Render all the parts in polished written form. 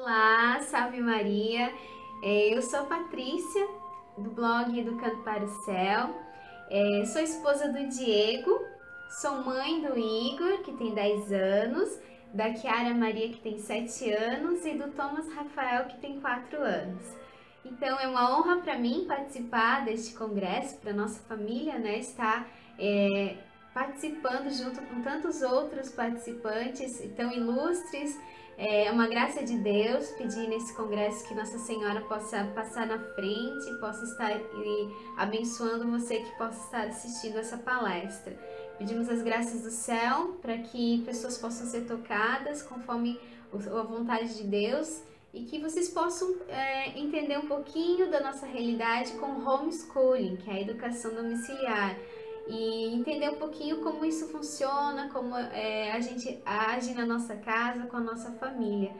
Olá, salve Maria! Eu sou a Patrícia, do blog Educando para o Céu. Sou esposa do Diego, sou mãe do Igor, que tem 10 anos, da Kiara Maria, que tem 7 anos, e do Thomas Rafael, que tem 4 anos. Então é uma honra para mim participar deste congresso, para nossa família, né, estar participando junto com tantos outros participantes tão ilustres. É uma graça de Deus pedir nesse congresso que Nossa Senhora possa passar na frente, possa estar abençoando você que possa estar assistindo essa palestra. Pedimos as graças do céu para que pessoas possam ser tocadas conforme a vontade de Deus e que vocês possam entender um pouquinho da nossa realidade com o homeschooling, que é a educação domiciliar. E entender um pouquinho como isso funciona, como a gente age na nossa casa, com a nossa família.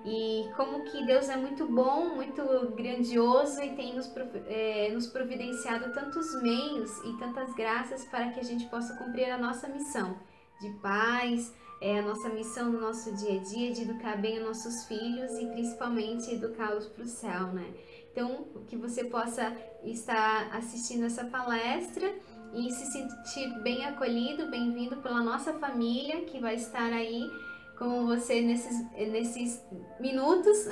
E como que Deus é muito bom, muito grandioso e tem nos providenciado tantos meios e tantas graças para que a gente possa cumprir a nossa missão de paz, a nossa missão no nosso dia a dia, de educar bem os nossos filhos e principalmente educá-los para o céu, né? Então, que você possa estar assistindo essa palestra e se sentir bem acolhido, bem-vindo pela nossa família que vai estar aí com você nesses minutos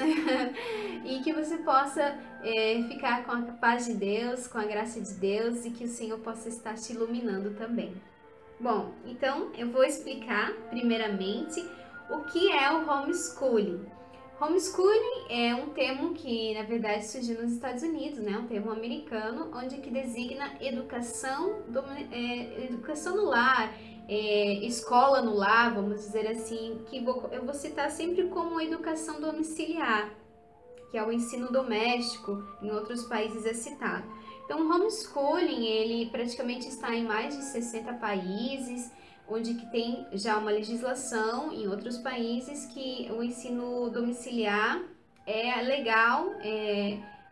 e que você possa ficar com a paz de Deus, com a graça de Deus e que o Senhor possa estar te iluminando também. Bom, então eu vou explicar primeiramente o que é o homeschooling. Homeschooling é um termo que, na verdade, surgiu nos Estados Unidos, né? Um termo americano, onde que designa educação no lar, escola no lar, vamos dizer assim, que eu vou citar sempre como educação domiciliar, que é o ensino doméstico, em outros países é citado. Então, o homeschooling, ele praticamente está em mais de 60 países, onde que tem já uma legislação em outros países que o ensino domiciliar é legal,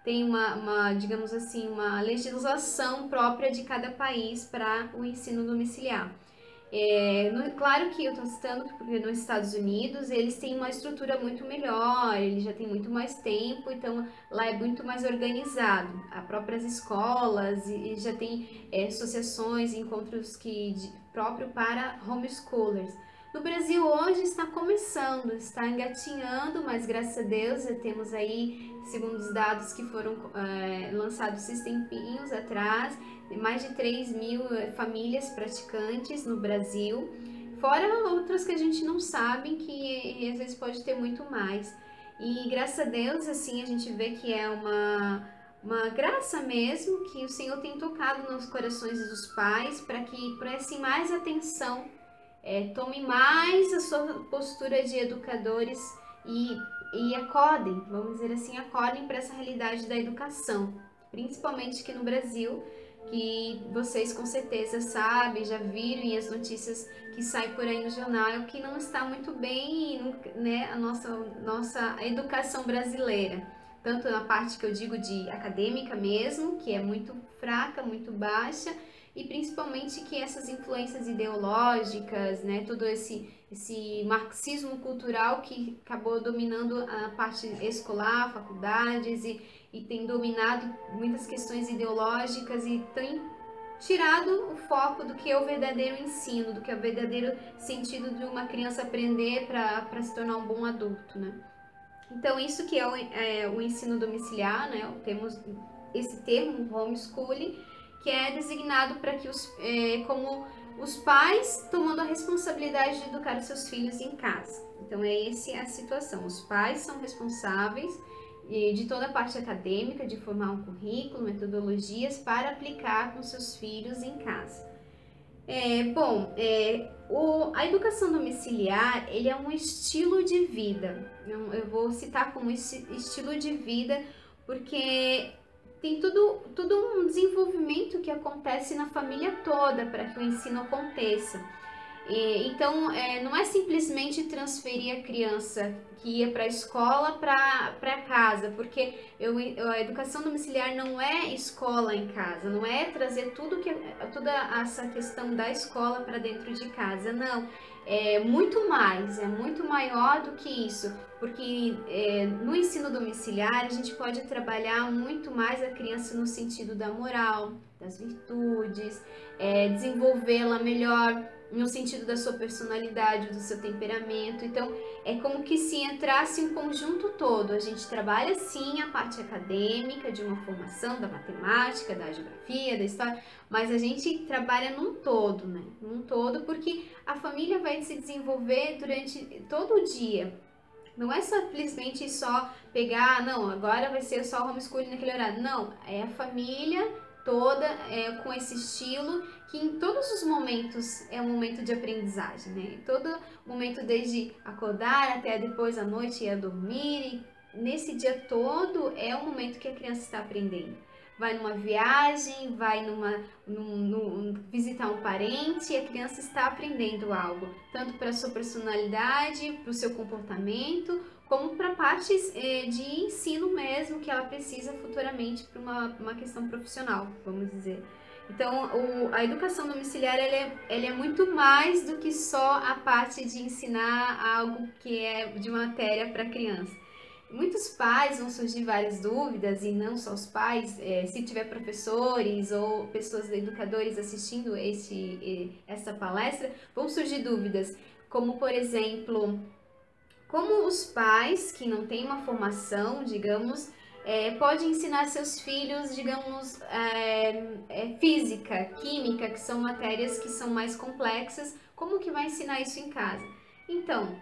tem digamos assim, uma legislação própria de cada país para o ensino domiciliar. Claro que eu estou citando porque nos Estados Unidos eles têm uma estrutura muito melhor, eles já têm muito mais tempo, então lá é muito mais organizado. Há próprias escolas e já tem associações, encontros próprio para homeschoolers. No Brasil hoje está começando, está engatinhando, mas graças a Deus já temos aí, segundo os dados que foram lançados esses tempinhos atrás, mais de 3 mil famílias praticantes no Brasil, fora outras que a gente não sabe, que às vezes pode ter muito mais. E graças a Deus, assim, a gente vê que é uma graça mesmo, que o Senhor tem tocado nos corações dos pais para que prestem mais atenção, tomem mais a sua postura de educadores e acordem, vamos dizer assim, acordem para essa realidade da educação, principalmente aqui no Brasil, que vocês com certeza sabem, já viram em as notícias que saem por aí no jornal, que não está muito bem, né, a nossa educação brasileira. Tanto na parte que eu digo de acadêmica mesmo, que é muito fraca, muito baixa, e principalmente que essas influências ideológicas, né, todo esse marxismo cultural que acabou dominando a parte escolar, faculdades e tem dominado muitas questões ideológicas e tem tirado o foco do que é o verdadeiro ensino, do que é o verdadeiro sentido de uma criança aprender para se tornar um bom adulto, né? Então, isso que é o ensino domiciliar, né? Temos esse termo, homeschooling, que é designado para que como os pais tomando a responsabilidade de educar os seus filhos em casa. Então, essa a situação. Os pais são responsáveis de toda a parte acadêmica, de formar um currículo, metodologias para aplicar com seus filhos em casa. A educação domiciliar, ele é um estilo de vida. Eu vou citar como estilo de vida porque tem todo um desenvolvimento que acontece na família toda para que o ensino aconteça. Então, não é simplesmente transferir a criança que ia para a escola para casa, porque a educação domiciliar não é escola em casa, não é trazer toda essa questão da escola para dentro de casa, não. É muito maior do que isso, porque no ensino domiciliar a gente pode trabalhar muito mais a criança no sentido da moral, das virtudes, desenvolvê-la melhor no sentido da sua personalidade, do seu temperamento. Então, é como que se entrasse um conjunto todo. A gente trabalha sim a parte acadêmica de uma formação da matemática, da geografia, da história, mas a gente trabalha num todo, né? Num todo, porque a família vai se desenvolver durante todo o dia. Não é simplesmente só pegar, não, agora vai ser só homeschooling naquele horário. Não, é a família toda com esse estilo que em todos os momentos é um momento de aprendizagem, né? Todo momento, desde acordar até depois à noite ir a dormir, e nesse dia todo é o momento que a criança está aprendendo. Vai numa viagem, vai visitar um parente e a criança está aprendendo algo, tanto para a sua personalidade, para o seu comportamento, como para partes de ensino mesmo que ela precisa futuramente para uma questão profissional, vamos dizer. Então, a educação domiciliar ela é muito mais do que só a parte de ensinar algo que é de matéria para criança. Muitos pais vão surgir várias dúvidas, e não só os pais, se tiver professores ou pessoas educadores assistindo essa palestra, vão surgir dúvidas, como por exemplo, como os pais que não têm uma formação, digamos, podem ensinar seus filhos, digamos, física, química, que são matérias que são mais complexas, como que vai ensinar isso em casa? Então,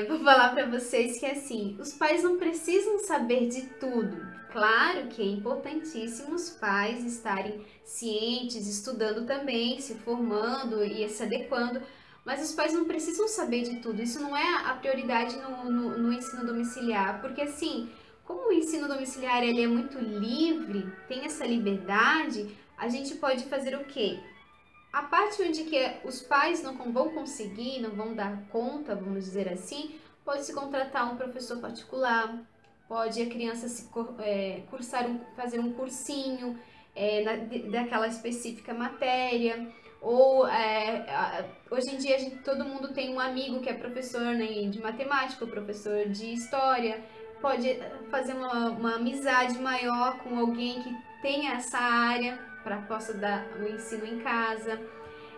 vou falar para vocês que assim, os pais não precisam saber de tudo. Claro que é importantíssimo os pais estarem cientes, estudando também, se formando e se adequando, mas os pais não precisam saber de tudo. Isso não é a prioridade no ensino domiciliar, porque assim, como o ensino domiciliar ele é muito livre, tem essa liberdade, a gente pode fazer o quê? A parte onde que os pais não vão conseguir, não vão dar conta, vamos dizer assim, pode-se contratar um professor particular, pode a criança fazer um cursinho daquela específica matéria, ou hoje em dia todo mundo tem um amigo que é professor, né, de matemática, ou professor de história, pode fazer uma amizade maior com alguém que tenha essa área para possa dar o ensino em casa.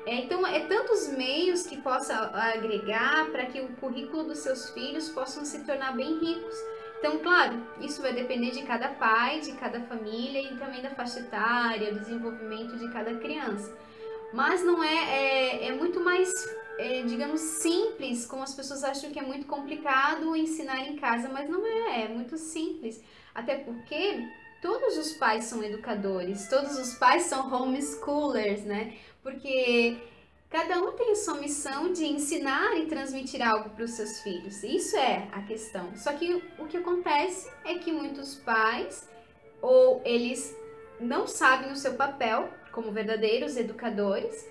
Então, tantos meios que possa agregar para que o currículo dos seus filhos possam se tornar bem ricos. Então, claro, isso vai depender de cada pai, de cada família e também da faixa etária, do desenvolvimento de cada criança. Mas não é muito mais, digamos, simples, como as pessoas acham que é muito complicado ensinar em casa, mas não é muito simples. Até porque todos os pais são educadores, todos os pais são homeschoolers, né? Porque cada um tem a sua missão de ensinar e transmitir algo para os seus filhos. Isso é a questão. Só que o que acontece é que muitos pais, ou eles não sabem o seu papel como verdadeiros educadores,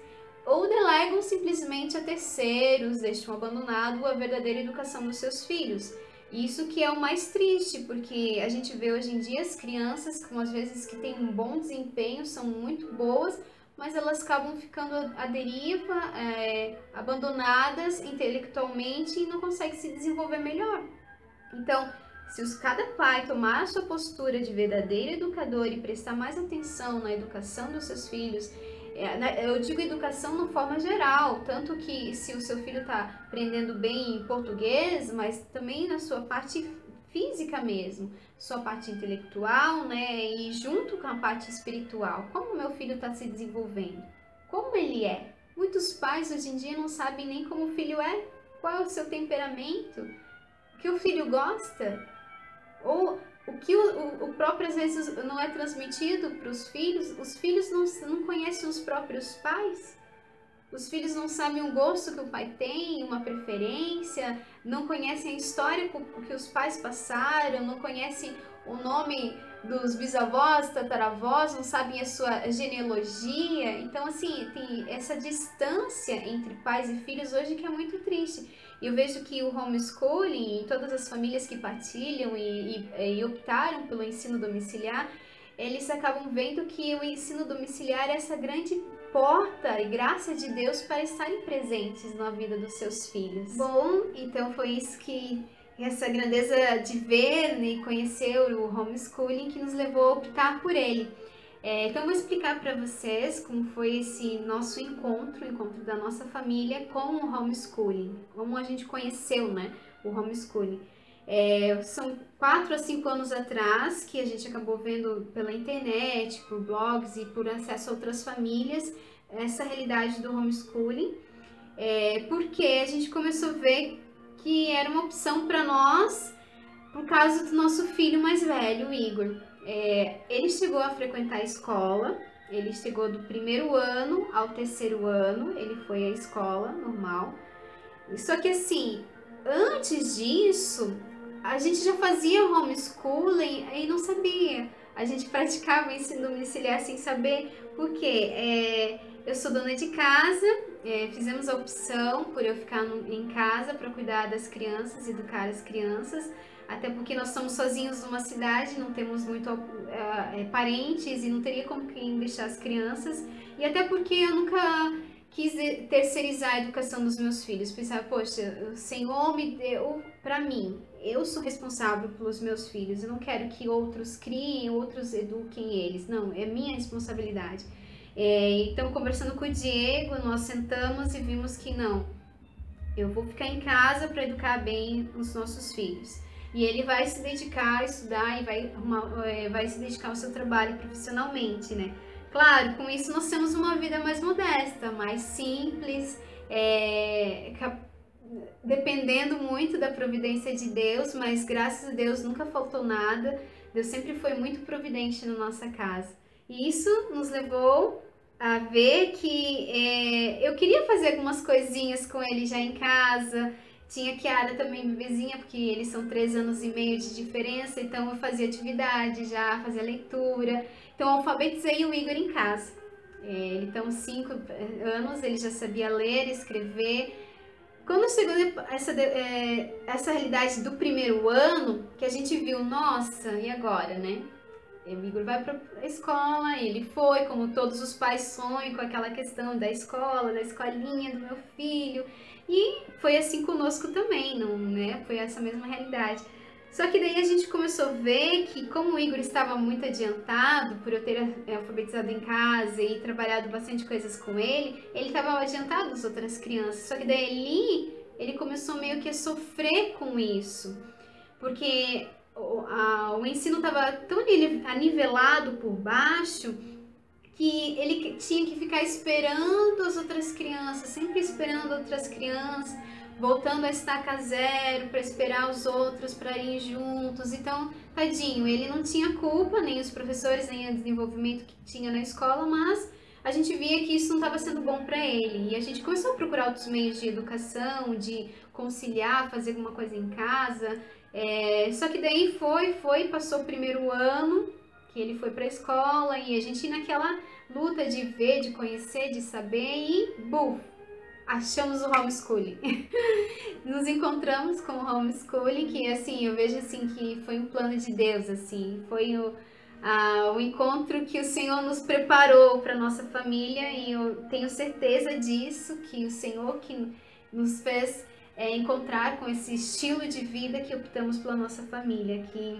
ou delegam simplesmente a terceiros, deixam abandonado a verdadeira educação dos seus filhos. Isso que é o mais triste, porque a gente vê hoje em dia as crianças, com às vezes que têm um bom desempenho, são muito boas, mas elas acabam ficando à deriva, abandonadas intelectualmente e não conseguem se desenvolver melhor. Então, se cada pai tomar a sua postura de verdadeiro educador e prestar mais atenção na educação dos seus filhos, eu digo educação de forma geral, tanto que se o seu filho está aprendendo bem português, mas também na sua parte física mesmo, sua parte intelectual, né, e junto com a parte espiritual, como meu filho está se desenvolvendo, como ele é. Muitos pais hoje em dia não sabem nem como o filho é, qual é o seu temperamento, o que o filho gosta, ou o que o próprio às vezes não é transmitido para os filhos não conhecem os próprios pais, os filhos não sabem o gosto que o pai tem, uma preferência, não conhecem a história que os pais passaram, não conhecem o nome dos bisavós, tataravós, não sabem a sua genealogia. Então, assim, tem essa distância entre pais e filhos hoje que é muito triste. E eu vejo que o homeschooling, todas as famílias que partilham e optaram pelo ensino domiciliar, eles acabam vendo que o ensino domiciliar é essa grande porta e graça de Deus para estarem presentes na vida dos seus filhos. Bom, então foi isso que essa grandeza de ver e conhecer o homeschooling que nos levou a optar por ele. Então eu vou explicar para vocês como foi esse nosso encontro, o encontro da nossa família com o homeschooling, como a gente conheceu, né, o homeschooling. São 4 a 5 anos atrás que a gente acabou vendo pela internet, por blogs e por acesso a outras famílias, essa realidade do homeschooling, porque a gente começou a ver que era uma opção para nós por causa do nosso filho mais velho, o Igor. Ele chegou a frequentar a escola, ele chegou do 1º ano ao 3º ano, ele foi à escola normal. Só que assim, antes disso, a gente já fazia homeschooling e não sabia. A gente praticava ensino domiciliar sem saber, porque eu sou dona de casa, fizemos a opção por eu ficar em casa para cuidar das crianças, educar as crianças, até porque nós somos sozinhos numa cidade, não temos muito parentes e não teria como quem deixar as crianças, e até porque eu nunca quis terceirizar a educação dos meus filhos. Pensava, poxa, o Senhor me deu para mim, eu sou responsável pelos meus filhos, eu não quero que outros criem, outros eduquem eles, não, é minha responsabilidade. Então, conversando com o Diego, nós sentamos e vimos que não, eu vou ficar em casa para educar bem os nossos filhos. E ele vai se dedicar a estudar e vai se dedicar ao seu trabalho profissionalmente, né? Claro, com isso nós temos uma vida mais modesta, mais simples, dependendo muito da providência de Deus, mas graças a Deus nunca faltou nada. Deus sempre foi muito providente na nossa casa. E isso nos levou a ver que eu queria fazer algumas coisinhas com ele já em casa. Tinha Kiara também, bebezinha, porque eles são 3 anos e meio de diferença, então eu fazia atividade já, fazia leitura. Então eu alfabetizei o Igor em casa. Então, 5 anos, ele já sabia ler, escrever. Quando chegou essa realidade do 1º ano, que a gente viu, nossa, e agora, né? O Igor vai para a escola, ele foi, como todos os pais sonham com aquela questão da escola, da escolinha do meu filho. E foi assim conosco também, não, né? Foi essa mesma realidade. Só que daí a gente começou a ver que, como o Igor estava muito adiantado, por eu ter alfabetizado em casa e trabalhado bastante coisas com ele estava adiantado das outras crianças. Só que daí ele começou meio que a sofrer com isso, porque o ensino estava tão anivelado por baixo que ele tinha que ficar esperando as outras crianças, sempre esperando outras crianças, voltando a estaca zero para esperar os outros para irem juntos. Então, tadinho, ele não tinha culpa, nem os professores, nem o desenvolvimento que tinha na escola, mas a gente via que isso não estava sendo bom para ele. E a gente começou a procurar outros meios de educação, de conciliar, fazer alguma coisa em casa. Só que daí passou o 1º ano, que ele foi para a escola e a gente naquela luta de ver, de conhecer, de saber e achamos o homeschooling. Nos encontramos com o homeschooling, que assim, eu vejo assim que foi um plano de Deus, assim, foi o encontro que o Senhor nos preparou para nossa família, e eu tenho certeza disso, que o Senhor que nos fez encontrar com esse estilo de vida que optamos pela nossa família, que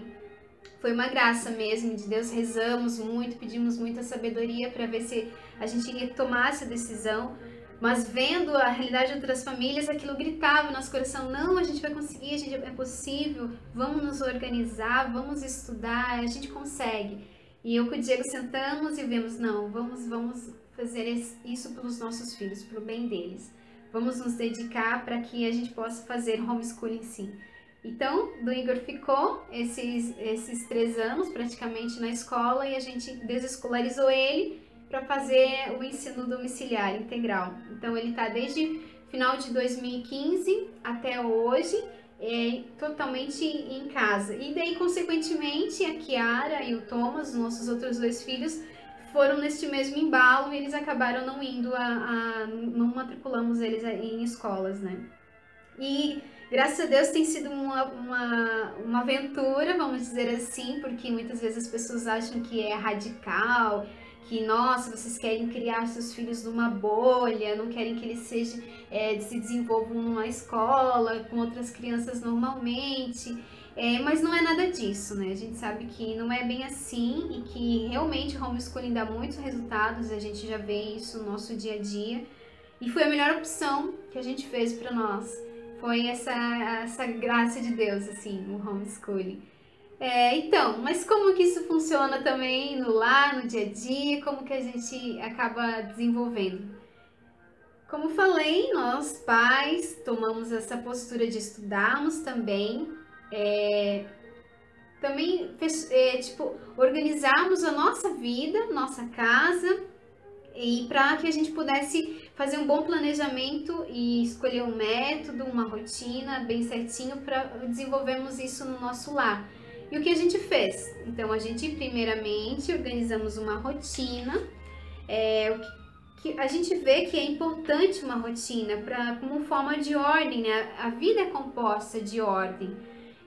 foi uma graça mesmo de Deus. Rezamos muito, pedimos muita sabedoria para ver se a gente ia tomar essa decisão, mas vendo a realidade de outras famílias, aquilo gritava no nosso coração: não, a gente vai conseguir, é possível, vamos nos organizar, vamos estudar, a gente consegue. E eu com o Diego sentamos e vimos, não, vamos fazer isso pelos nossos filhos, pelo bem deles. Vamos nos dedicar para que a gente possa fazer homeschooling sim. Então, do Igor ficou esses 3 anos praticamente na escola, e a gente desescolarizou ele para fazer o ensino domiciliar integral. Então, ele está desde final de 2015 até hoje, totalmente em casa. E daí, consequentemente, a Kiara e o Thomas, nossos outros 2 filhos, foram neste mesmo embalo e eles acabaram não indo não matriculamos eles em escolas, né? E graças a Deus tem sido uma aventura, vamos dizer assim, porque muitas vezes as pessoas acham que é radical, que, nossa, vocês querem criar seus filhos numa bolha, não querem que eles se desenvolvam numa escola com outras crianças normalmente. Mas não é nada disso, né? A gente sabe que não é bem assim e que realmente o homeschooling dá muitos resultados, a gente já vê isso no nosso dia a dia. E foi a melhor opção que a gente fez para nós. Foi essa graça de Deus, assim, o homeschooling. Então, mas como que isso funciona também no lar, no dia a dia? Como que a gente acaba desenvolvendo? Como falei, nós pais tomamos essa postura de estudarmos também. Também, tipo, organizarmos a nossa vida, nossa casa, e para que a gente pudesse fazer um bom planejamento e escolher um método, uma rotina bem certinho para desenvolvermos isso no nosso lar. E o que a gente fez? Então, a gente primeiramente organizamos uma rotina, que a gente vê que é importante uma rotina como forma de ordem, né? A vida é composta de ordem.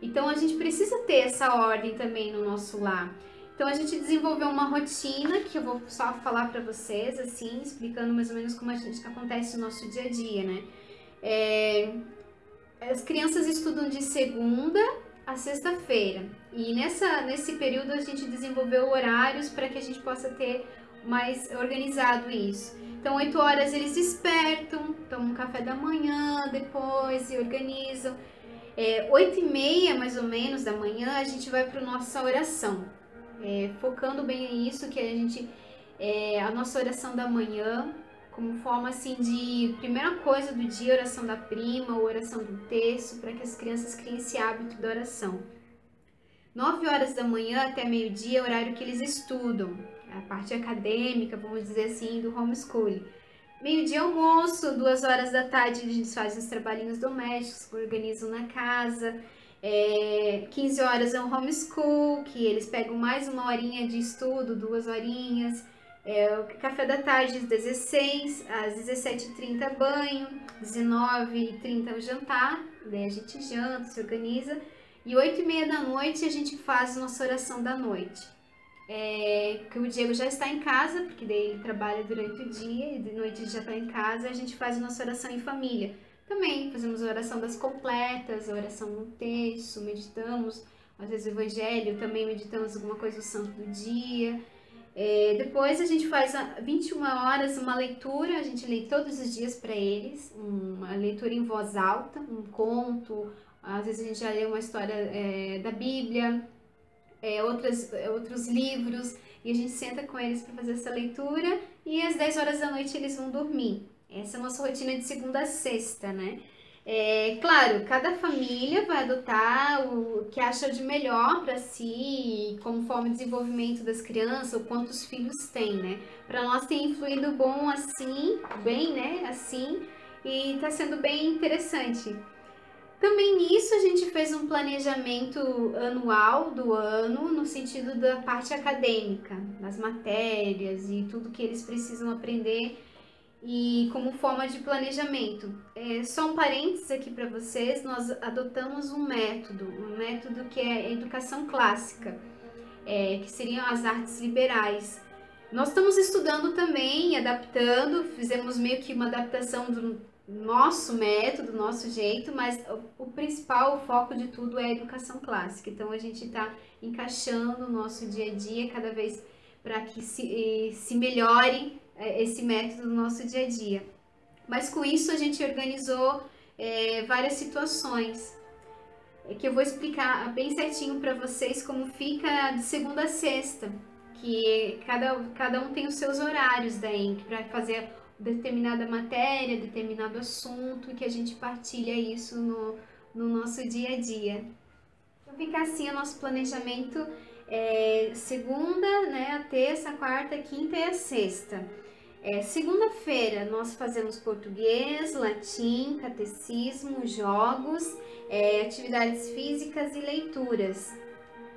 Então, a gente precisa ter essa ordem também no nosso lar. Então, a gente desenvolveu uma rotina que eu vou só falar para vocês, assim, explicando mais ou menos como acontece no nosso dia a dia, né? As crianças estudam de segunda a sexta-feira e nesse período a gente desenvolveu horários para que a gente possa ter mais organizado isso. Então, 8 horas eles despertam, tomam café da manhã, depois se organizam. 8h30, mais ou menos, da manhã, a gente vai para a nossa oração. Focando bem nisso, que a nossa oração da manhã, como forma assim de primeira coisa do dia, oração da prima, oração do terço, para que as crianças criem esse hábito da oração. 9 horas da manhã até meio-dia é o horário que eles estudam, a parte acadêmica, vamos dizer assim, do homeschooling. Meio-dia almoço, 2 horas da tarde a gente faz os trabalhinhos domésticos, organizam na casa. 15 horas é um homeschool, que eles pegam mais uma horinha de estudo, 2 horinhas. O café da tarde às 16, às 17h30 banho, 19h30 o jantar, daí a gente janta, se organiza. E 8h30 da noite a gente faz nossa oração da noite. Que o Diego já está em casa, porque daí ele trabalha durante o dia e de noite ele já está em casa, a gente faz a nossa oração em família. Também fazemos a oração das completas, a oração no texto, meditamos, às vezes o evangelho, também meditamos alguma coisa do santo do dia. Depois a gente faz 21 horas uma leitura, a gente lê todos os dias para eles, uma leitura em voz alta, um conto, às vezes a gente já lê uma história da Bíblia, outros livros, e a gente senta com eles para fazer essa leitura, e às 10 horas da noite eles vão dormir. Essa é a nossa rotina de segunda a sexta, né? Claro, cada família vai adotar o que acha de melhor para si, como forma de desenvolvimento das crianças, ou quantos filhos tem, né? Para nós tem influído bom assim, bem, né? Assim, e tá sendo bem interessante. Também nisso a gente fez um planejamento anual do ano, no sentido da parte acadêmica, das matérias e tudo que eles precisam aprender, e como forma de planejamento. Só um parênteses aqui para vocês, nós adotamos um método que é a educação clássica, que seriam as artes liberais. Nós estamos estudando também, adaptando, fizemos meio que uma adaptação do nosso método, nosso jeito, mas o principal, o foco de tudo é a educação clássica. Então a gente está encaixando o nosso dia a dia cada vez para que se melhore esse método no nosso dia a dia. Mas com isso a gente organizou várias situações que eu vou explicar bem certinho para vocês como fica de segunda a sexta, que cada um tem os seus horários da ENC para fazer determinada matéria, determinado assunto, e que a gente partilha isso no nosso dia a dia. Então fica assim o nosso planejamento segunda, né, a terça, a quarta, a quinta e a sexta. Segunda-feira nós fazemos português, latim, catecismo, jogos, atividades físicas e leituras.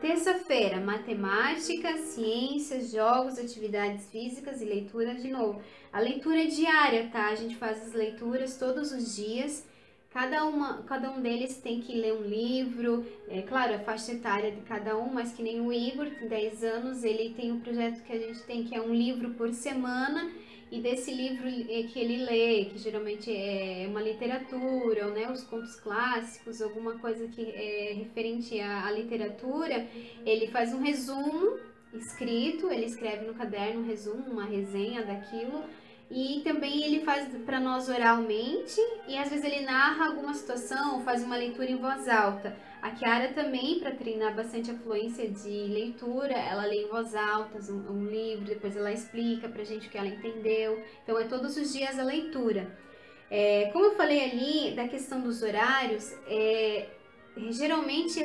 Terça-feira, matemática, ciências, jogos, atividades físicas e leitura de novo. A leitura é diária, tá? A gente faz as leituras todos os dias. Cada um deles tem que ler um livro, claro, a faixa etária de cada um, mas que nem o Igor, tem 10 anos, ele tem um projeto que a gente tem que é um livro por semana, e desse livro que ele lê, que geralmente é uma literatura, né, os contos clássicos, alguma coisa que é referente à literatura, ele faz um resumo escrito, ele escreve no caderno um resumo, uma resenha daquilo, e também ele faz para nós oralmente, e às vezes ele narra alguma situação ou faz uma leitura em voz alta. A Kiara também, para treinar bastante a fluência de leitura, ela lê em voz alta um livro, depois ela explica pra gente o que ela entendeu. Então é todos os dias a leitura. Como eu falei ali da questão dos horários, geralmente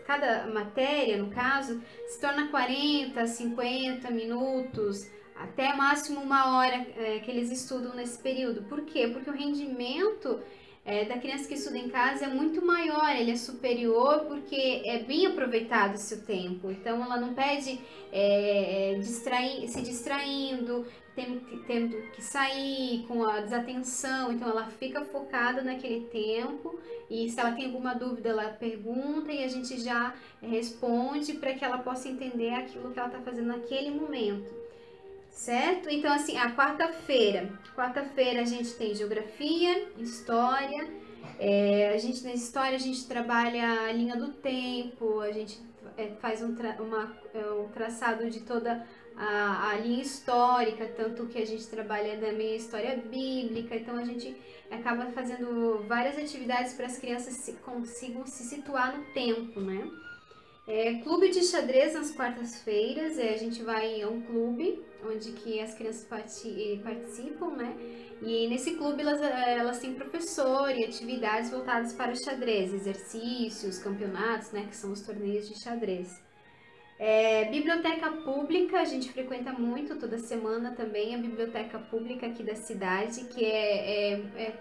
cada matéria, no caso, se torna 40, 50 minutos, até máximo 1 hora que eles estudam nesse período. Por quê? Porque o rendimento da criança que estuda em casa é muito maior, ele é superior porque é bem aproveitado o seu tempo. Então ela não perde se distraindo, tendo que sair com a desatenção, então ela fica focada naquele tempo, e se ela tem alguma dúvida ela pergunta e a gente já responde para que ela possa entender aquilo que ela está fazendo naquele momento. Certo? Então, assim, a quarta-feira a gente tem geografia, história, na história a gente trabalha a linha do tempo, a gente faz um traçado de toda a linha histórica, tanto que a gente trabalha também a história bíblica, então a gente acaba fazendo várias atividades para as crianças consigam se situar no tempo, né? Clube de xadrez nas quartas-feiras, a gente vai a um clube onde que as crianças participam, né? E nesse clube elas têm professor e atividades voltadas para o xadrez, exercícios, campeonatos, né? Que são os torneios de xadrez. Biblioteca pública, a gente frequenta muito toda semana também a biblioteca pública aqui da cidade, que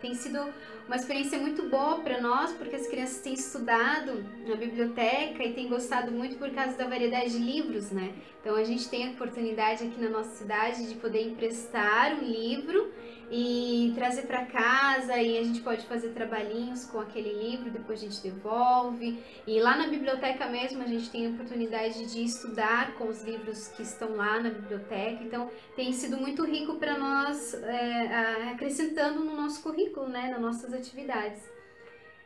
tem sido uma experiência muito boa para nós, porque as crianças têm estudado na biblioteca e têm gostado muito por causa da variedade de livros, né? Então a gente tem a oportunidade aqui na nossa cidade de poder emprestar um livro e trazer para casa, e a gente pode fazer trabalhinhos com aquele livro, depois a gente devolve. E lá na biblioteca mesmo a gente tem a oportunidade de estudar com os livros que estão lá na biblioteca, então tem sido muito rico para nós, acrescentando no nosso currículo, né, nas nossas atividades.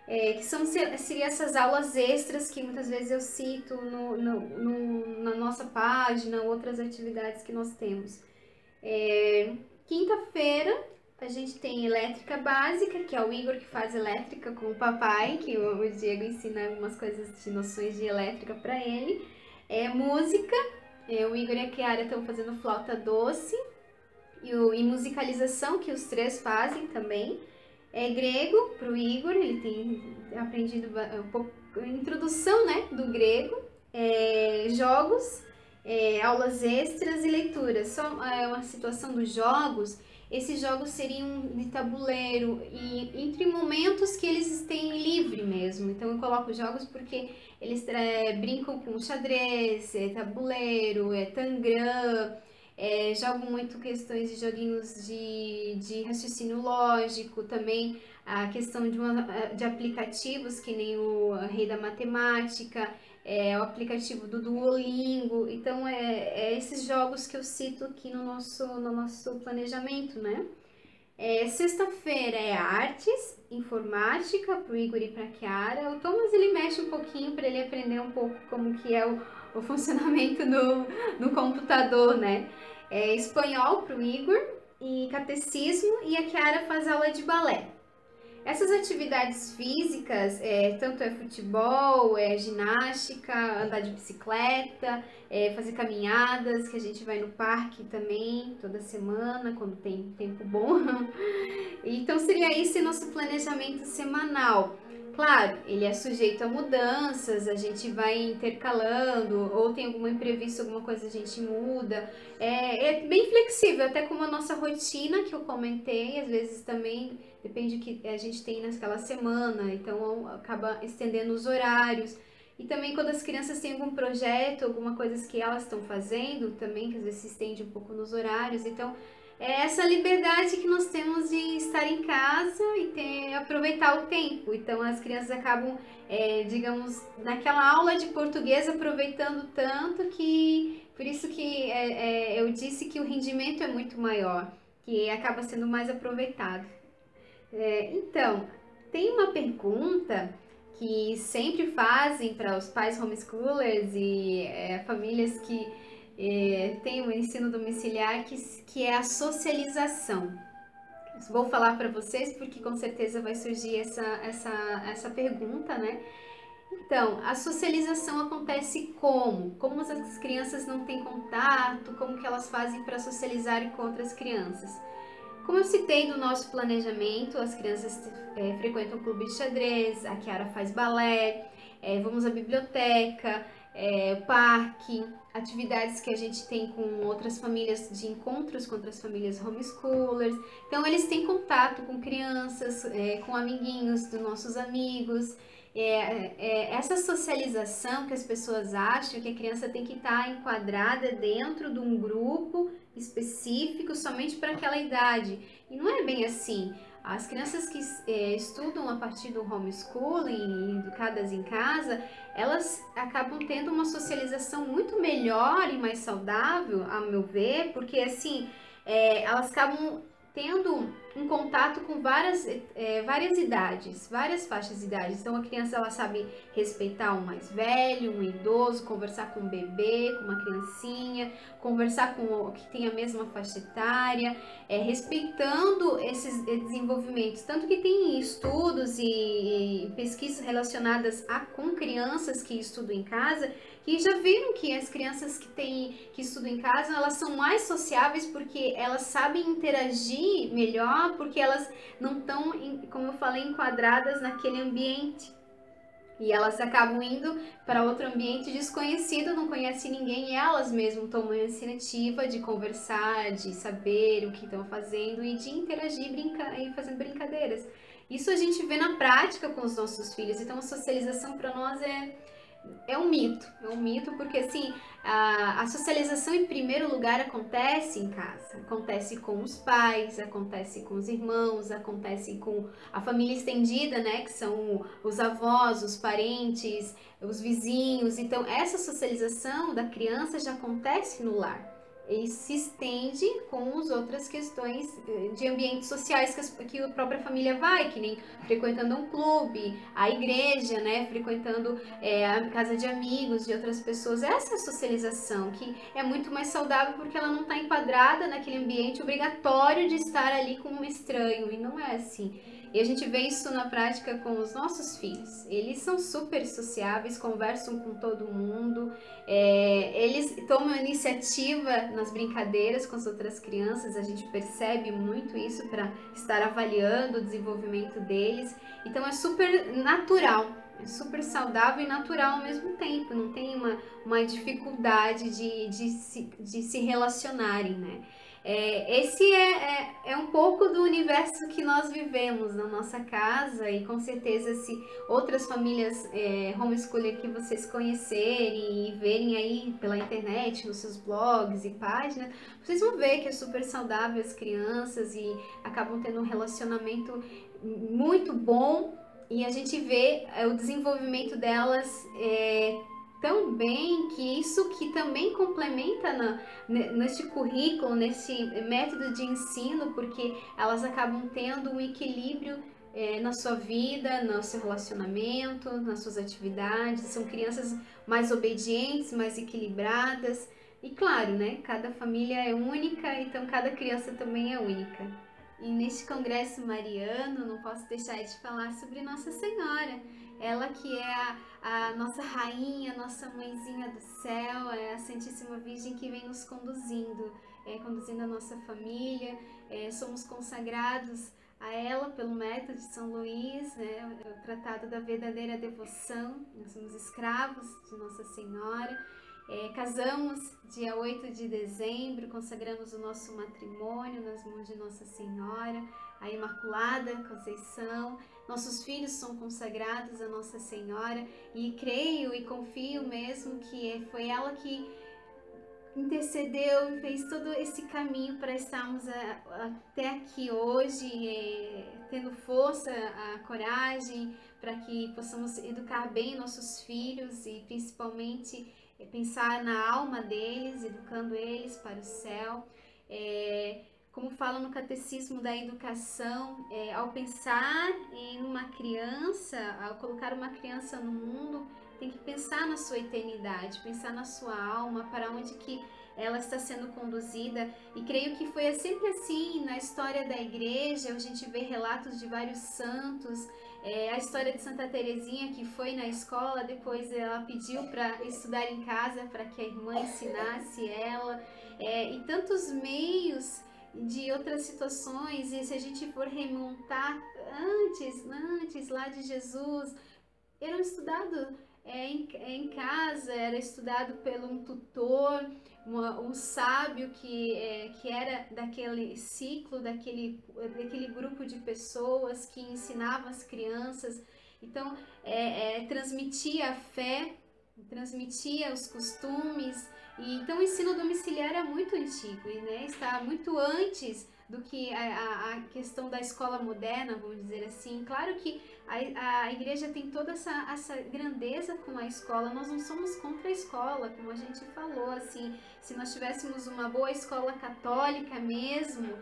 Que seriam essas aulas extras que muitas vezes eu cito na nossa página, outras atividades que nós temos. Quinta-feira a gente tem elétrica básica, que é o Igor que faz elétrica com o papai, que o Diego ensina algumas coisas de noções de elétrica para ele. Música, o Igor e a Kiara estão fazendo flauta doce, e musicalização, que os três fazem também. Grego para o Igor, ele tem aprendido um pouco, introdução, né, do grego. Jogos, aulas extras e leituras. Só uma situação dos jogos. Esses jogos seriam de tabuleiro e entre momentos que eles têm livre mesmo. Então eu coloco jogos porque eles brincam com xadrez, tabuleiro, tangram, jogam muito questões de joguinhos de raciocínio lógico, também a questão de aplicativos, que nem o Rei da Matemática, o aplicativo do Duolingo. Então esses jogos que eu cito aqui no nosso planejamento, né? Sexta-feira é artes, informática para o Igor e para a Kiara. O Thomas ele mexe um pouquinho para ele aprender um pouco como que é o funcionamento no computador, né? Espanhol para o Igor e catecismo, e a Kiara faz aula de balé. Essas atividades físicas, tanto futebol, ginástica, andar de bicicleta, fazer caminhadas, que a gente vai no parque também toda semana, quando tem tempo bom. Então seria esse nosso planejamento semanal. Claro, ele é sujeito a mudanças, a gente vai intercalando, ou tem algum imprevisto, alguma coisa a gente muda. É bem flexível, até como a nossa rotina que eu comentei, às vezes também depende do que a gente tem naquela semana, então acaba estendendo os horários. E também quando as crianças têm algum projeto, alguma coisa que elas estão fazendo, também que às vezes se estende um pouco nos horários, então é essa liberdade que nós temos de estar em casa e aproveitar o tempo. Então as crianças acabam, digamos, naquela aula de português aproveitando tanto que por isso que eu disse que o rendimento é muito maior, que acaba sendo mais aproveitado. Então, tem uma pergunta que sempre fazem para os pais homeschoolers e famílias que têm o ensino domiciliar, que é a socialização. Vou falar para vocês porque com certeza vai surgir essa pergunta, né? Então, a socialização acontece como? Como as crianças não têm contato, como que elas fazem para socializar com outras crianças? Como eu citei no nosso planejamento, as crianças frequentam o clube de xadrez, a Kiara faz balé, vamos à biblioteca, parque, atividades que a gente tem com outras famílias, de encontros com outras famílias homeschoolers. Então eles têm contato com crianças, com amiguinhos dos nossos amigos. Essa socialização que as pessoas acham que a criança tem que estar enquadrada dentro de um grupo específico somente para aquela idade. E não é bem assim. As crianças que estudam a partir do homeschooling, educadas em casa, elas acabam tendo uma socialização muito melhor e mais saudável, a meu ver, porque assim, elas acabam tendo um contato com várias idades, várias faixas de idade. Então a criança ela sabe respeitar um mais velho, um idoso, conversar com um bebê, com uma criancinha, conversar com o que tem a mesma faixa etária, respeitando esses desenvolvimentos. Tanto que tem estudos e pesquisas relacionadas com crianças que estudam em casa, que já viram que as crianças que estudam em casa, elas são mais sociáveis porque elas sabem interagir melhor, porque elas não estão, como eu falei, enquadradas naquele ambiente. E elas acabam indo para outro ambiente desconhecido, não conhecem ninguém, e elas mesmas tomam a iniciativa de conversar, de saber o que estão fazendo e de interagir e fazendo brincadeiras. Isso a gente vê na prática com os nossos filhos, então a socialização para nós é um mito porque assim, a socialização em primeiro lugar acontece em casa, acontece com os pais, acontece com os irmãos, acontece com a família estendida, né, que são os avós, os parentes, os vizinhos. Então essa socialização da criança já acontece no lar e se estende com as outras questões de ambientes sociais que a própria família vai, que nem frequentando um clube, a igreja, né, frequentando a casa de amigos, de outras pessoas. Essa socialização que é muito mais saudável porque ela não está enquadrada naquele ambiente obrigatório de estar ali com um estranho, e não é assim. E a gente vê isso na prática com os nossos filhos. Eles são super sociáveis, conversam com todo mundo, eles tomam iniciativa nas brincadeiras com as outras crianças, a gente percebe muito isso para estar avaliando o desenvolvimento deles. Então é super natural, é super saudável e natural ao mesmo tempo, não tem uma dificuldade de se relacionarem, né? Esse é um pouco do universo que nós vivemos na nossa casa, e com certeza se outras famílias homeschooler que vocês conhecerem e verem aí pela internet, nos seus blogs e páginas, vocês vão ver que é super saudável as crianças e acabam tendo um relacionamento muito bom, e a gente vê o desenvolvimento delas tão bem, que isso que também complementa neste currículo, nesse método de ensino, porque elas acabam tendo um equilíbrio na sua vida, no seu relacionamento, nas suas atividades. São crianças mais obedientes, mais equilibradas. E claro, né, cada família é única, então cada criança também é única. E neste congresso mariano, não posso deixar de falar sobre Nossa Senhora. Ela que é a nossa rainha, nossa mãezinha do céu, é a Santíssima Virgem que vem nos conduzindo a nossa família. Somos consagrados a ela pelo método de São Luís, né, o Tratado da Verdadeira Devoção. Nós somos escravos de Nossa Senhora. Casamos dia 8 de dezembro, consagramos o nosso matrimônio nas mãos de Nossa Senhora, a Imaculada Conceição. Nossos filhos são consagrados a Nossa Senhora e creio e confio mesmo que foi ela que intercedeu e fez todo esse caminho para estarmos até aqui hoje, tendo força, a coragem para que possamos educar bem nossos filhos e principalmente pensar na alma deles, educando eles para o céu. Como fala no Catecismo da Educação, ao pensar em uma criança, ao colocar uma criança no mundo, tem que pensar na sua eternidade, pensar na sua alma, para onde que ela está sendo conduzida. E creio que foi sempre assim na história da igreja. A gente vê relatos de vários santos, a história de Santa Teresinha, que foi na escola, depois ela pediu para estudar em casa, para que a irmã ensinasse ela, e tantos meios de outras situações. E se a gente for remontar antes lá de Jesus, eram estudados em casa, era estudado por um tutor, um sábio que era daquele ciclo, daquele grupo de pessoas que ensinava as crianças. Então, transmitia a fé, transmitia os costumes. E então o ensino domiciliar é muito antigo, né? Está muito antes do que a questão da escola moderna, vamos dizer assim. Claro que a igreja tem toda essa grandeza com a escola. Nós não somos contra a escola, como a gente falou, assim, se nós tivéssemos uma boa escola católica mesmo,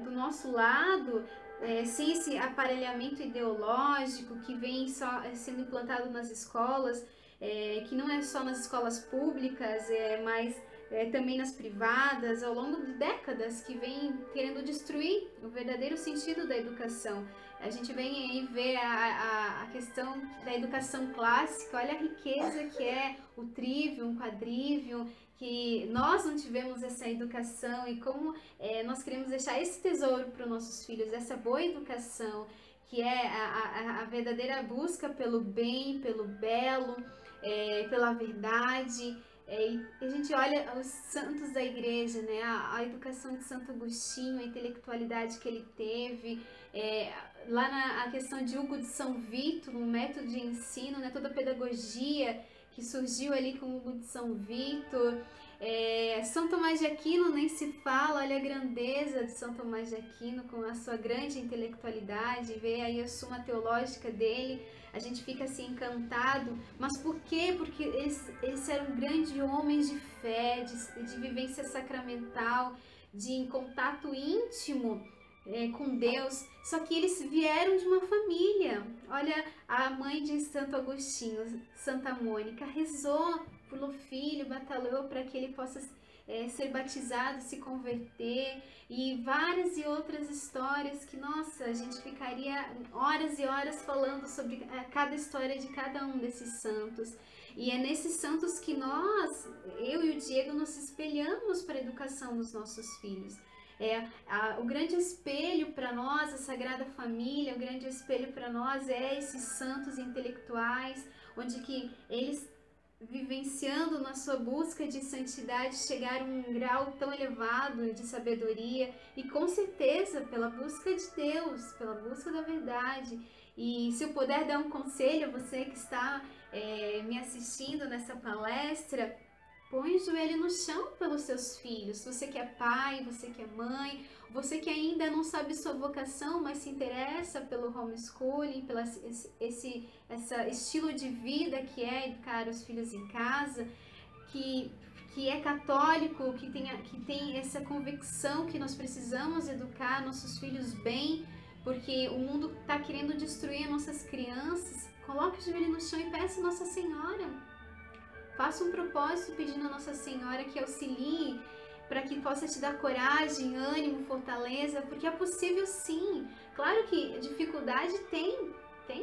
do nosso lado, sem esse aparelhamento ideológico que vem só sendo implantado nas escolas, que não é só nas escolas públicas, mas também nas privadas, ao longo de décadas, que vem querendo destruir o verdadeiro sentido da educação. A gente vem aí ver a questão da educação clássica. Olha a riqueza que é o trivium, o quadrivium, que nós não tivemos essa educação, e como nós queremos deixar esse tesouro para os nossos filhos, essa boa educação, que é a verdadeira busca pelo bem, pelo belo, pela verdade. E a gente olha os santos da igreja, né? A educação de Santo Agostinho, a intelectualidade que ele teve, lá na questão de Hugo de São Vito, no método de ensino, né? Toda a pedagogia que surgiu ali com Hugo de São Vito. São Tomás de Aquino nem se fala, olha a grandeza de São Tomás de Aquino com a sua grande intelectualidade, vê aí a Suma Teológica dele, a gente fica assim encantado. Mas por quê? Porque eles eram grandes homens de fé, de vivência sacramental, de contato íntimo com Deus, só que eles vieram de uma família. Olha, a mãe de Santo Agostinho, Santa Mônica, rezou pelo filho, batalhou para que ele possa ser batizado, se converter, e várias e outras histórias que, nossa, a gente ficaria horas e horas falando sobre cada história de cada um desses santos. E é nesses santos que eu e o Diego, nos espelhamos para a educação dos nossos filhos. O grande espelho para nós, a Sagrada Família, o grande espelho para nós esses santos intelectuais, onde que eles, vivenciando na sua busca de santidade, chegaram a um grau tão elevado de sabedoria, e com certeza pela busca de Deus, pela busca da verdade. E se eu puder dar um conselho a você que está me assistindo nessa palestra, põe o joelho no chão pelos seus filhos. Você que é pai, você que é mãe, você que ainda não sabe sua vocação, mas se interessa pelo homeschooling, pelo esse estilo de vida que é educar os filhos em casa, que é católico, que tem essa convicção que nós precisamos educar nossos filhos bem, porque o mundo está querendo destruir as nossas crianças. Coloque o joelho no chão e peça a Nossa Senhora. Faça um propósito pedindo a Nossa Senhora que auxilie, para que possa te dar coragem, ânimo, fortaleza, porque é possível sim. Claro que dificuldade tem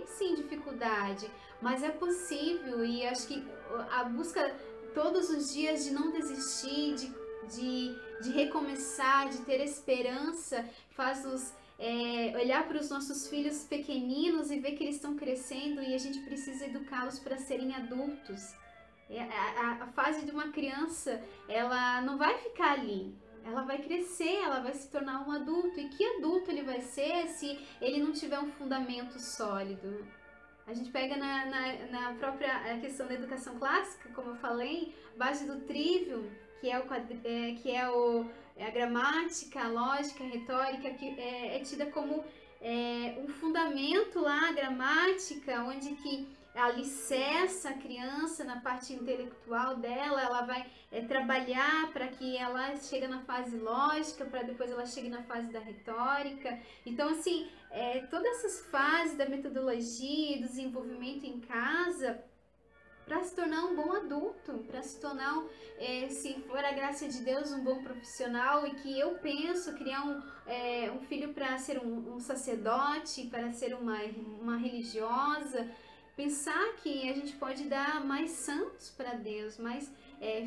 sim dificuldade, mas é possível. E acho que a busca todos os dias de não desistir, de recomeçar, de ter esperança, faz-nos olhar para os nossos filhos pequeninos e ver que eles estão crescendo e a gente precisa educá-los para serem adultos. A fase de uma criança, ela não vai ficar ali. Ela vai crescer, ela vai se tornar um adulto. E que adulto ele vai ser se ele não tiver um fundamento sólido? A gente pega na própria questão da educação clássica, como eu falei, base do trivium, que é a gramática, a lógica, a retórica, que é tida como um fundamento lá, a gramática, onde que alicerça a criança na parte intelectual dela, ela vai trabalhar para que ela chegue na fase lógica, para depois ela chegue na fase da retórica. Então, assim, todas essas fases da metodologia e do desenvolvimento em casa, para se tornar um bom adulto, para se tornar, se for a graça de Deus, um bom profissional, e que eu penso criar um filho para ser um sacerdote, para ser uma religiosa, pensar que a gente pode dar mais santos para Deus, mais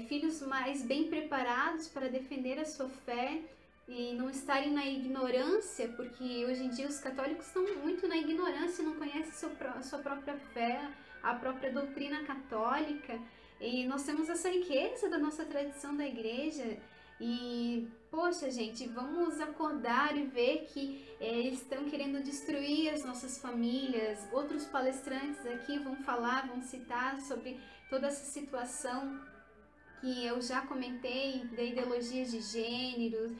filhos mais bem preparados para defender a sua fé e não estarem na ignorância, porque hoje em dia os católicos estão muito na ignorância, não conhecem a sua própria fé, a própria doutrina católica, e nós temos essa riqueza da nossa tradição da igreja. E, poxa, gente, vamos acordar e ver que eles estão querendo destruir as nossas famílias. Outros palestrantes aqui vão falar, vão citar sobre toda essa situação que eu já comentei, da ideologia de gênero,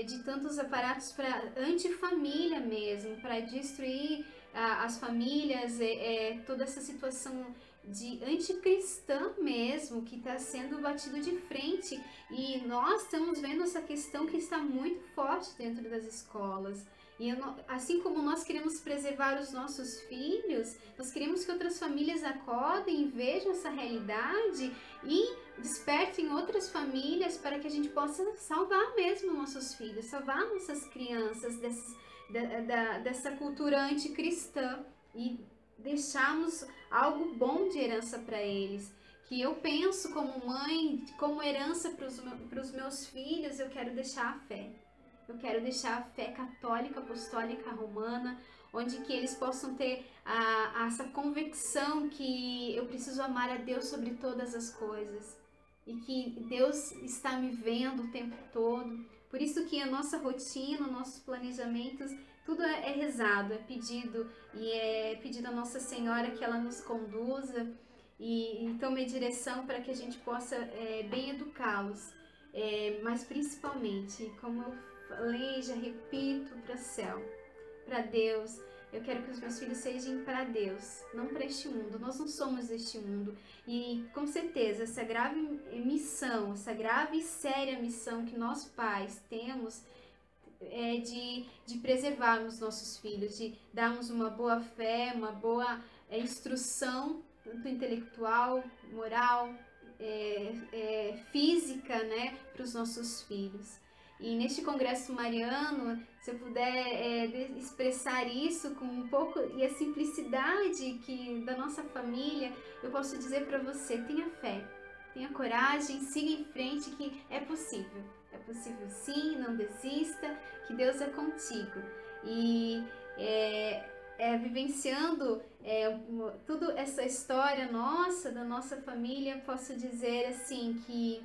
de tantos aparatos para antifamília mesmo, para destruir as famílias, toda essa situação de anticristã mesmo, que está sendo batido de frente, e nós estamos vendo essa questão que está muito forte dentro das escolas. E assim como nós queremos preservar os nossos filhos, nós queremos que outras famílias acordem e vejam essa realidade e despertem outras famílias para que a gente possa salvar mesmo nossos filhos, salvar nossas crianças dessa cultura anticristã e deixarmos algo bom de herança para eles. Que eu penso como mãe, como herança para os meus filhos, eu quero deixar a fé. Eu quero deixar a fé católica, apostólica, romana, onde que eles possam ter essa convicção que eu preciso amar a Deus sobre todas as coisas e que Deus está me vendo o tempo todo. Por isso que a nossa rotina, nossos planejamentos, tudo é rezado, é pedido, e é pedido a Nossa Senhora que ela nos conduza e tome direção para que a gente possa bem educá-los. Mas principalmente, como eu falei, já repito, para o céu, para Deus. Eu quero que os meus filhos sejam para Deus, não para este mundo. Nós não somos deste mundo. E com certeza, essa grave missão, essa grave e séria missão que nós pais temos é de preservarmos nossos filhos, de darmos uma boa fé, uma boa instrução, tanto intelectual, moral, física, né, para os nossos filhos. E neste congresso mariano, se eu puder expressar isso com um pouco e a simplicidade da nossa família, eu posso dizer para você: tenha fé, tenha coragem, siga em frente, que é possível. É possível sim, não desista, que Deus é contigo. E vivenciando toda essa história nossa, da nossa família, posso dizer assim que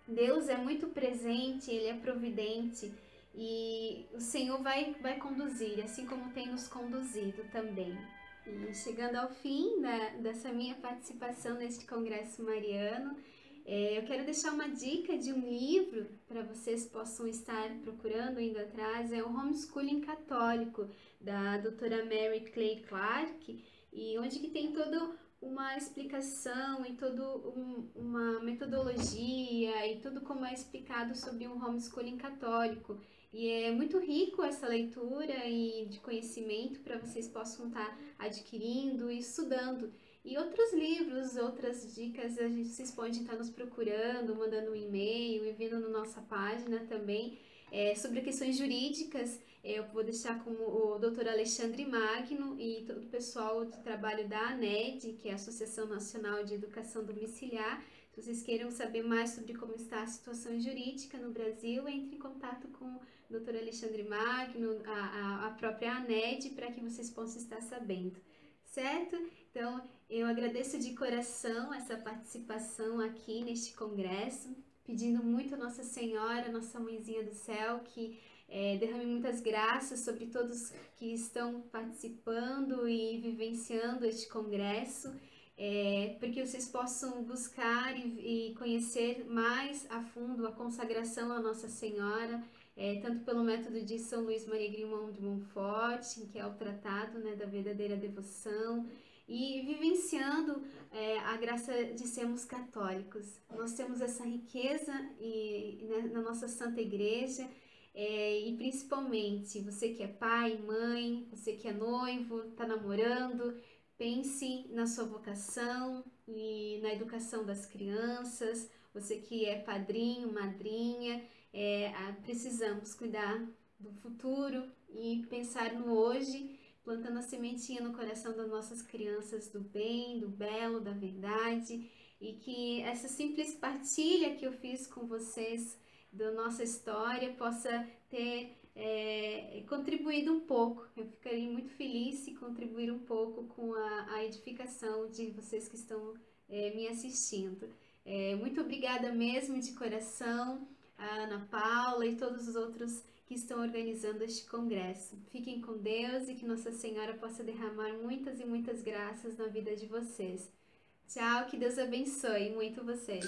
Deus é muito presente, Ele é providente e o Senhor vai conduzir, assim como tem nos conduzido também. E chegando ao fim dessa minha participação neste Congresso Mariano, eu quero deixar uma dica de um livro para vocês possam estar procurando, indo atrás. É o Homeschooling Católico, da doutora Mary Clay Clark, e onde que tem todo uma explicação e toda uma metodologia e tudo como é explicado sobre um homeschooling católico. E é muito rico essa leitura e de conhecimento para vocês possam estar adquirindo e estudando. E outros livros, outras dicas, vocês podem estar nos procurando, mandando um e-mail e vindo na nossa página também. Sobre questões jurídicas, eu vou deixar com o Dr. Alexandre Magno e todo o pessoal de trabalho da ANED, que é a Associação Nacional de Educação Domiciliar. Se vocês queiram saber mais sobre como está a situação jurídica no Brasil, entre em contato com o Dr. Alexandre Magno, a própria ANED, para que vocês possam estar sabendo, certo? Então, eu agradeço de coração essa participação aqui neste congresso, pedindo muito a Nossa Senhora, Nossa Mãezinha do Céu, que derrame muitas graças sobre todos que estão participando e vivenciando este congresso, porque vocês possam buscar e conhecer mais a fundo a consagração à Nossa Senhora, tanto pelo método de São Luís Maria Grimond de Montfort, que é o tratado, né, da verdadeira devoção, e vivenciando a graça de sermos católicos. Nós temos essa riqueza né, na nossa Santa Igreja, e principalmente você que é pai, mãe, você que é noivo, está namorando, pense na sua vocação e na educação das crianças. Você que é padrinho, madrinha, precisamos cuidar do futuro e pensar no hoje, plantando a sementinha no coração das nossas crianças do bem, do belo, da verdade, e que essa simples partilha que eu fiz com vocês da nossa história possa ter contribuído um pouco. Eu ficaria muito feliz se contribuir um pouco com a edificação de vocês que estão me assistindo. Muito obrigada mesmo de coração, a Ana Paula e todos os outros que estão organizando este congresso. Fiquem com Deus e que Nossa Senhora possa derramar muitas e muitas graças na vida de vocês. Tchau, que Deus abençoe muito vocês.